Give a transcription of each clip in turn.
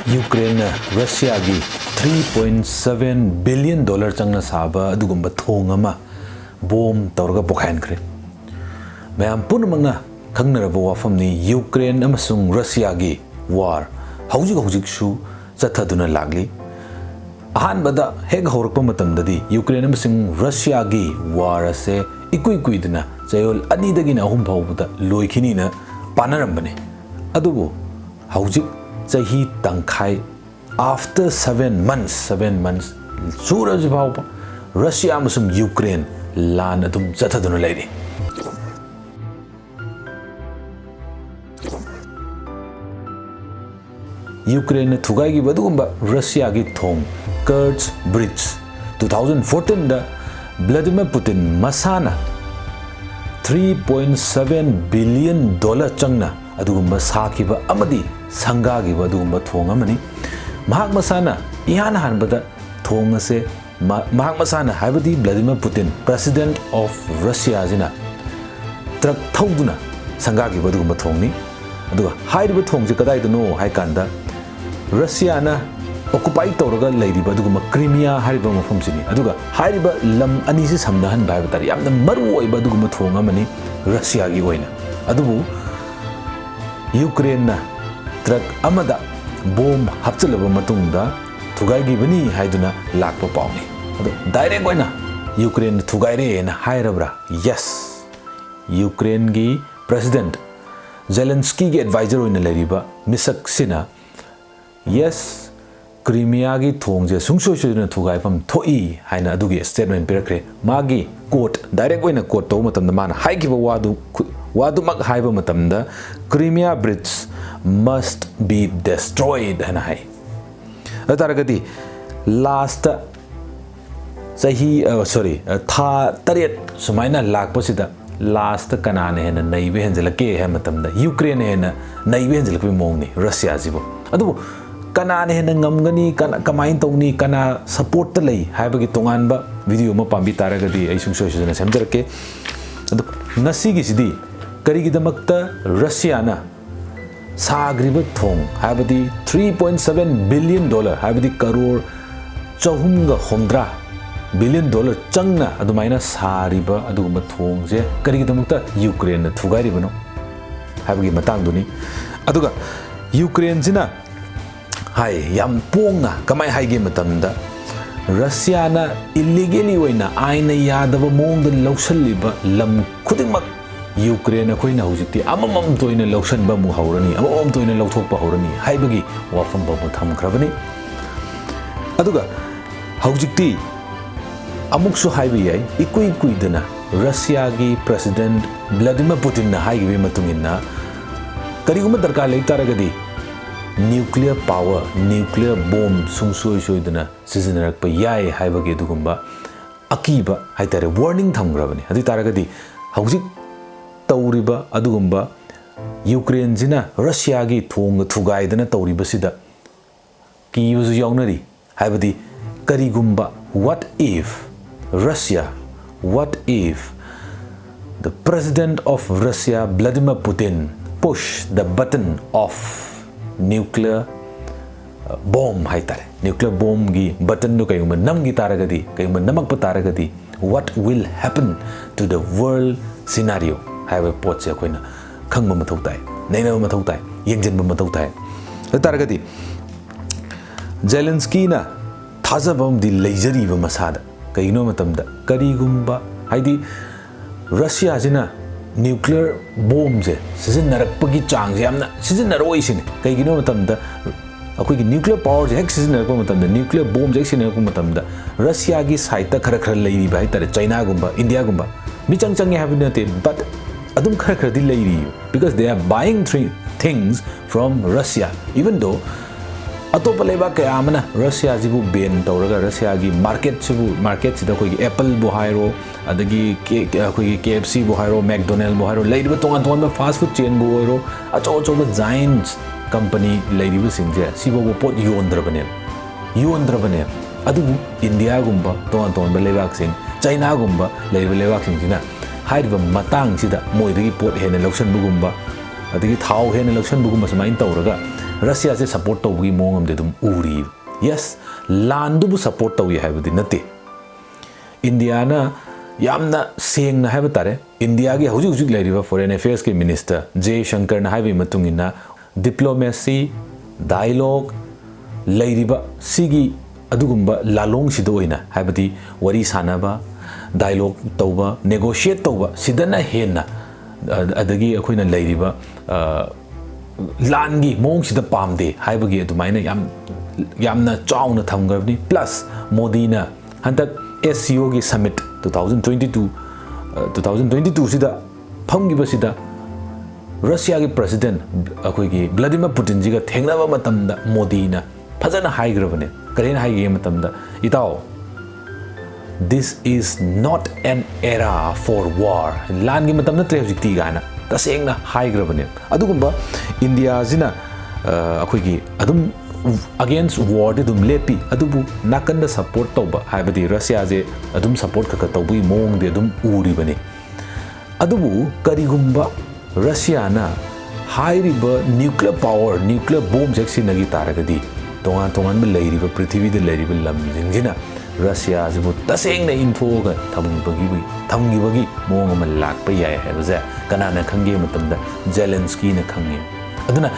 Ukraine Russia gi $3.7 billion changna saba adugumba thongama bomb tawraga pokhainkhre mayam punamangna khangnaraba wafamni Ukraine amasung Russia gi war hojik shu chathaduna lagli ahanbada hek horakpa matamdadi Ukraine amasung Russia gi war ase ikuidna chayol anidagina ahum phawbada loikhini na panarambane adubu hojik chahi tangkhai after 7 months suraj bhawpa Russia amasung Ukraine lan adum chathaduna leiri Ukraine thugai gi badugumba Russia gi thong KERCH BRIDGE 2014 da Vladimir Putin masana $3.7 billion changna adugumba sakiba amadi sangagi badugumba thong amani mahak masana ihan hanbada thong ase mahak masana haibadi Vladimir Putin president of Russia jina truck thauduna sangagi badugumba thongni aduga haiba thongje kadai dano haikanda Russia na occupy tawraga leiriba aduguma Crimea hariba mafam sini aduga hariba lam ani se samdahan bai batari yamna maru oiba aduguma thong amani Russia gi oina adubu Ukraine na truck amada bomb hapchalaba matungda thugai gi bani haiduna lakpa pauni adu direct oina Ukraine thugaire na hairabra yes Ukraine gi president Zelensky gi advisor oina leiriba misak sina yes Crimea gi thongje sungsoi thugai pam thoi haina adugi statement pirakre magi court direct oina court to matamda mana haigiba wadu mak haiba matamda Crimea bridge must be destroyed hana hai ataragadi last sahi tha tariat sumaina lakposida last kanane hena naibe henjelake ha matamda Ukraine hena naibe henjelakbi mongni Russia jibo adu kanane hena ngamgani kana kamain tawni kana support ta lei haibagi tonganba video ma pambi taragadi ai sungsoi sujana samjarake adu ngasi gi sidi karigi damakta Russia na sagriba thong haibadi $3.7 billion haibadi crore chahumga homdra billion dollar changna adumaina sariba aduguma thongje karigi damakta Ukraine na thugai ribano haibagi matang duni aduga Ukraine jina hai yam ponga kamai haige matamda Russia na illegally oina aina yadaba mongda lawsalliba lam khudingmak Ukraine koina hujikti amamam toina lawsanba mu haurani amamam toina lawthokpa haurani haibagi wafam babu thamkrabani aduga hujikti amuksu haibi yai ikuidana Russia gi president Vladimir Putin na haigi matungina kariguma darkar leitaragadi nuclear power nuclear bomb sungsoi dana sizinarpa yai haibagi dugumba akiba haitare warning thamgrabani adi taragadi hawjik tawriba adugumba Ukraine jina Russia gi thong thugai dana tawriba sida kibuzu yawnari haibadi karigumba what if the president of Russia Vladimir Putin push the button of nuclear bomb haitare nuclear bomb gi button no kayuma namgi taragadi kayuma namakpa taragadi what will happen to the world scenario haiba potse koina khangba mathau tai naina mathau tai yengjinba mathau tai taragadi Zelensky na thajabam di leijari ba masada kayino matamda karigumba haidi Russia jina nuclear bomb je sizinnarakpagi chang je amna sizinnaroi sine kaigino matamda akoigi nuclear power je hek sizinnarakpa matamda nuclear bomb je sizinnarakpa matamda Russia gi side ta khara leiri bai tare China gumba India gumba mi chang habinate but adum khara di leiri because they are buying things from Russia even though atopa leba kaya amana Russia jibu ban tawraga Russia gi market sida koigi Apple bo hairo adagi koigi KFC bo hairo McDonald bo hairo leidiba tongan fast food chain bo hairo acho giants company leidiba singje sibo pot yondrabane adu India gumba tongan ba lebak sing China gumba leidiba lebak sing sina haiba matang sida moidagi pot hena lausan bugumba adagi thau hena lausan bugumba samain tawraga Russia se support tawgi mongam de dum uri yes land du support tawi haibadi nate India na yamna seng na haiba tare India gi hujik hujik lairiba foreign affairs ke minister J Shankar na haibi matungina diplomacy dialogue lairiba sigi adugumba lalong sidoina haibadi wari sanaba dialogue tawba negotiate tawba sidana henna adagi akoina lairiba langi mong sida pamde haibagi adumaina yamna chauna thamgrabni plus Modi na hantak SCO gi summit 2022 sida phamgiba sida Russia gi president akoigi Vladimir Putin ji ga thengnaba matamda Modi na phajana haigrabane karena haige matamda itao this is not an era for war lan gi matamna tragedy gana tasengna haigrabane adugumba India zina akoigi adum against war de dum lepi adubu nakanda support tawba haibadi Russia je adum support ka tawbi mong de adum uri bane adubu karigumba Russia na hairiba nuclear power nuclear bomb jaksi nagi taragadi tongan tongan be lairiba prithvi de lairiba lam jingjina Russia je bu tasengna info ga thamgi mong ma lakpa yai haibaza kanana khange matamda Zelensky na khange aduna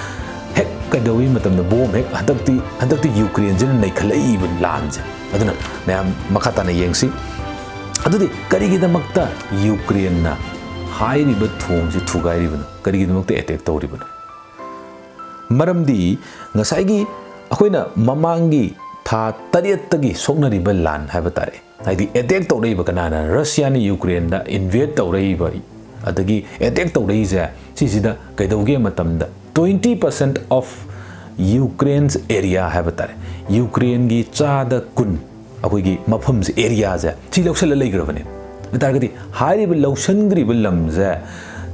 hek kadawi matamda bomb hek hadakti Ukraine jin nei khalai bin lanje aduna mayam makata na yengsi adudi karigi da makta Ukraine na hairi ba thong ji thugai ribun karigi da makta attack tawri bun maramdi ngasai gi akoina mamangi tha tariat tagi soknari ba lan haiba tare haidi attack tawrei ba kanana Russia ni Ukraine da invade tawrei ba adagi attack tawrei ja sisida kaidawge matamda 20% of Ukraine's area habatare Ukraine gi chada kun akoi gi mafams area ja chi loksal leigrabane bitargadi hari bi lokshan gri bi lamza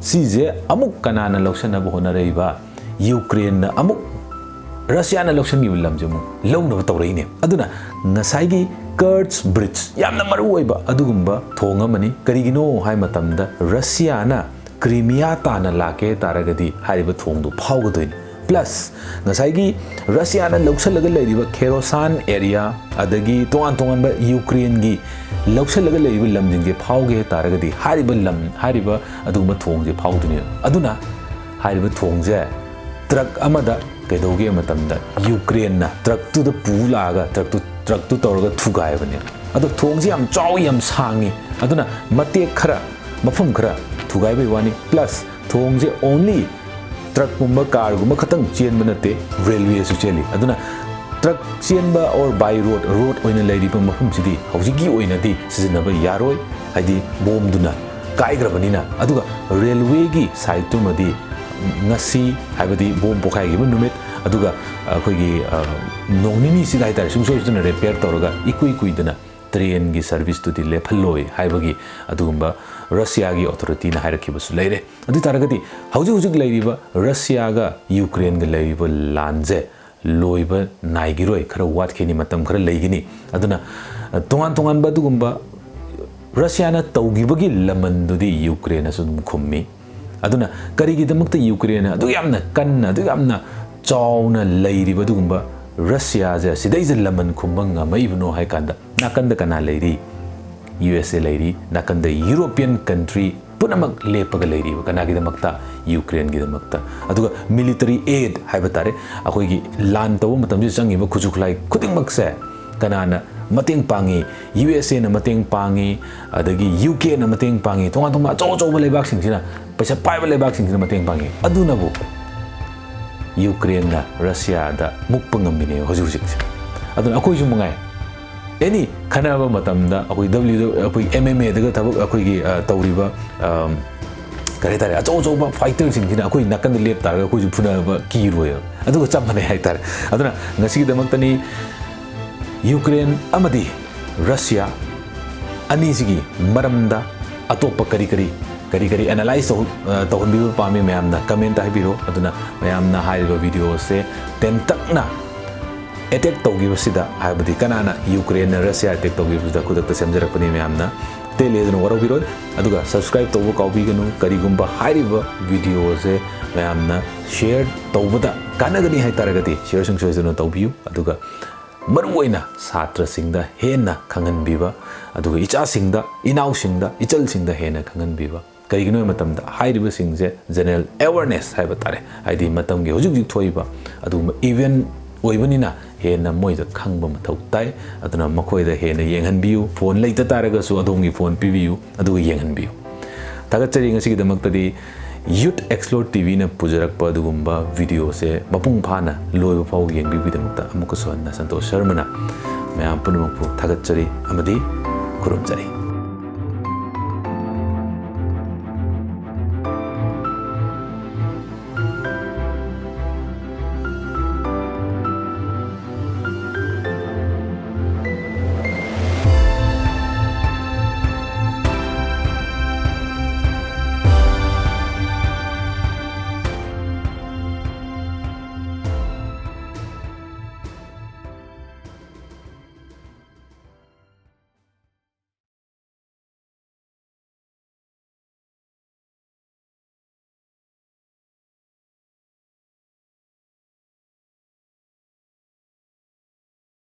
si je amuk kanana lokshan ab hona reiba Ukraine na amuk Russia na lokshan gi lamje mu lawna tawrei ne aduna ngasai gi KERCH BRIDGE yamna maru oiba adugumba thongamani karigino hai matamda Russia na Crimea tana lake taragadi hariba thongdu phawgadoin plus ngasai gi Russia na loksalaga leiriba Kherson area adagi tongan ba Ukraine gi loksalaga leiriba lamjing ge phawge taragadi hariba adugumba thongje phawduni aduna hariba thongje truck amada kaidoge matamda Ukraine na truck tu da pulaga truck tu torga thugai bane adu thongje am chawi am sangi aduna mate khara mafum khara thugai bai wani plus thongje only truck gumba car gumba khatang chen banate railway su cheli aduna truck chen ba or by road oina leiri pa mafum sidi hojigi oina di sizina ba yaroi haidi bom duna kaigrabani na aduga railway gi side tu madi ngasi haibadi bom pokai gi numit aduga akoigi nongnini sidai tar sungsoi suna repair toroga ikui dana train gi service to dile phalloi haibagi adugumba Russia gi authority na hairakibasu leire adu taragati hujik leiriba Russia ga Ukraine ga leiriba lanje loiba naigiroi khara wat kheni matam khara leigini aduna tongan ba dugumba Russia na tawgibagi lamandudi Ukraine su khummi aduna karigi damakta Ukraine adu yamna kanna adu yamna chawna leiriba dugumba Russia ja sidai laman khumbanga maibno hai kanda nakanda kana leiri USA leiri nakanda European country punamak lepaga leiri kana gi damakta Ukraine gi damakta aduga military aid haibatare akoi gi lan taw matam ji changi ba khujukhlai khuding makse kanana mateng pangi USA na mateng pangi adagi UK na mateng pangi tonga chow ba lebak sing sina paisa pai ba lebak sing sina mateng pangi aduna bu Ukraine na Russia da mukpangamine hojik aduna akoi ju mungai any khanaba matamda akoi akoi MMA daga thabak akoi gi tawriba kare tare acho ba fighter sing sina akoi nakan lep tar akoi ju phuna ba ki roy aduga chamane hai tar aduna ngasi gi damaktani Ukraine amadi Russia ani sigi maramda atopa kari analyze tawhunbi pami mayamna comment haibiro aduna mayamna haiba video se tentakna attack tawgibasida haibadi kanana Ukraine na Russia attack tawgibasida khudakta semjarakpani mayamna tele dun warobiro aduga subscribe tawbo kaubiganu karigumba haiba video se ꯃꯌꯥꯝꯅ ꯁꯤꯌꯔ ꯇꯧꯕꯗ ꯀꯥꯟꯅꯒꯅꯤ ꯍꯥꯏꯇꯥꯔꯒꯗꯤ ꯁꯤꯌꯔ ꯁꯨꯡꯁꯣꯏꯗꯅ ꯇꯧꯕꯤꯌꯨ ꯑꯗꯨꯒ ꯃꯔꯨꯑꯣꯏꯅ ꯁꯥꯇ꯭ꯔꯁꯤꯡꯗ ꯍꯦꯟꯅ ꯈꯪꯍꯟꯕꯤꯕ ꯑꯗꯨꯒ ꯏꯆꯥꯁꯤꯡꯗ ꯏꯅꯥꯎꯁꯤꯡꯗ ꯏꯆꯜꯁꯤꯡꯗ ꯍꯦꯟꯅ ꯈꯪꯍꯟꯕꯤꯕ ꯀꯔꯤꯒꯤꯅꯣ ꯍꯥꯏꯕ ꯃꯇꯝꯗ ꯍꯥꯏꯔꯤꯕꯁꯤꯡꯁꯦ ꯖꯦꯅꯔꯦꯜ ꯑꯦꯋꯥꯔꯅꯦꯁ ꯍꯥꯏꯕ ꯇꯥꯔꯦ ꯍꯥꯏꯗꯤ ꯃꯇꯝꯒꯤ ꯍꯧꯖꯤꯛ ꯍꯧꯖꯤꯛ ꯊꯣꯛꯏꯕ ꯑꯗꯨꯒꯨꯝꯕ ꯏꯚꯦꯟ ꯑꯣꯏꯕꯅꯤꯅ ꯍꯦꯟꯅ ꯃꯣꯏꯗ ꯈꯪꯕ ꯃꯊꯧ ꯇꯥꯏ ꯑꯗꯨꯅ ꯃꯈꯣꯏꯗ ꯍꯦꯟꯅ ꯌꯦꯡꯍꯟꯕꯤꯌꯨ ꯐꯣꯟ ꯂꯩꯇ ꯇꯥꯔꯒꯁꯨ ꯑꯗꯣꯝꯒꯤ ꯐꯣꯟ ꯄꯤꯕꯤꯌꯨ ꯑꯗꯨꯒ ꯌꯦꯡꯍꯟꯕꯤꯌꯨ ꯊꯥꯒꯠꯆꯔꯤ ꯉꯁꯤꯒꯤꯗꯃꯛꯇꯗꯤ ꯌꯨꯠ ꯑꯦꯛꯁꯄ꯭ꯂꯣꯔ ꯇꯤꯚꯤꯅ ꯄꯨꯖꯔꯛꯄ ꯑꯗꯨꯒꯨꯝꯕ ꯚꯤꯗꯤꯑꯣꯁꯦ ꯃꯄꯨꯡ ꯐꯥꯅ ꯂꯣꯏꯕ ꯐꯥꯎ ꯌꯦꯡꯕꯤꯕꯒꯤꯗꯃꯛꯇ ꯑꯃꯨꯛꯀꯁꯨ ꯍꯟꯅ ꯁꯟꯇꯣꯁ ꯁꯔꯃꯅ ꯃꯌꯥꯝ ꯄꯨꯝꯅꯃꯛꯄꯨ ꯊꯥꯒꯠꯆꯔꯤ ꯑꯃꯗꯤ ꯈꯨꯔꯨꯝꯖꯔꯤ